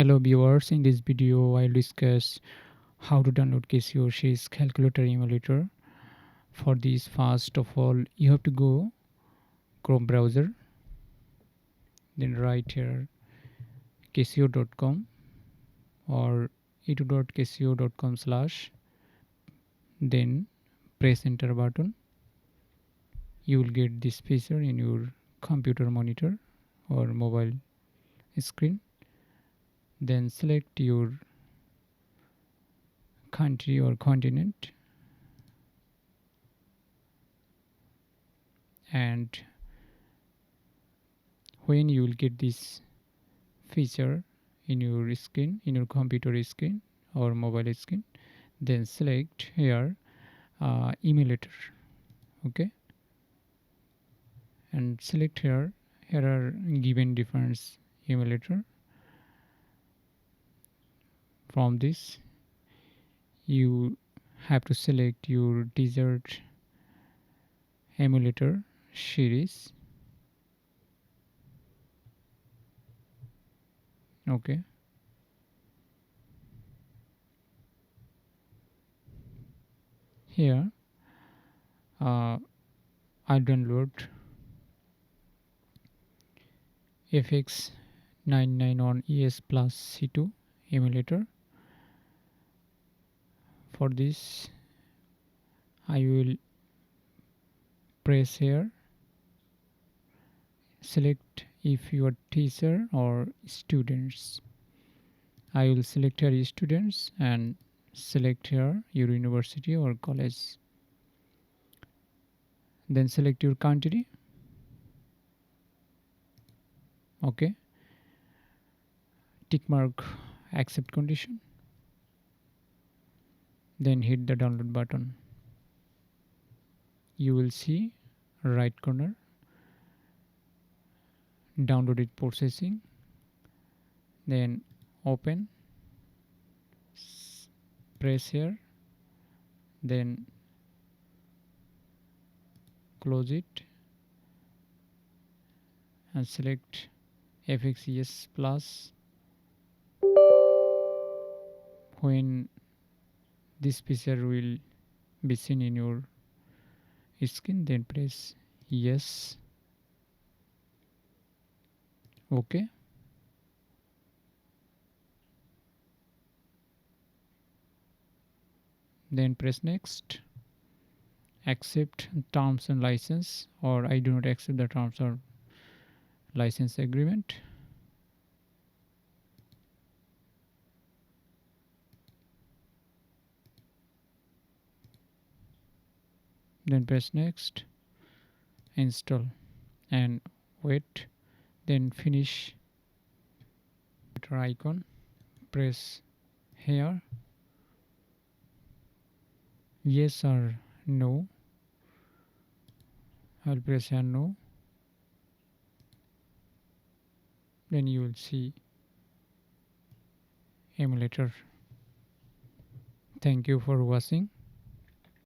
Hello viewers, in this video I'll discuss how to download Casio Series calculator emulator. For this, first of all you have to go Chrome browser, then write here casio.com or edu.casio.com/, then press enter button. You will get this feature in your computer monitor or mobile screen. Then select your country or continent, and when you will get this feature in your screen, in your computer screen or mobile screen, then select here emulator. Okay, and select here are given different emulator. From this you have to select your desired emulator series. Okay, here I download FX99 on ES plus C2 emulator. For this I will press here, select if you are teacher or students. I will select here students and select here your university or college. Then select your country. Okay, tick mark accept condition, then hit the download button. You will see right corner downloaded processing, then open, press here, then close it and select FXES plus. When this picture will be seen in your screen, then press yes. Okay, then press next, accept terms and license, or I do not accept the terms or license agreement. Then press next, install and wait, then finish icon, press here yes or no. I'll press here no, then you will see emulator. Thank you for watching.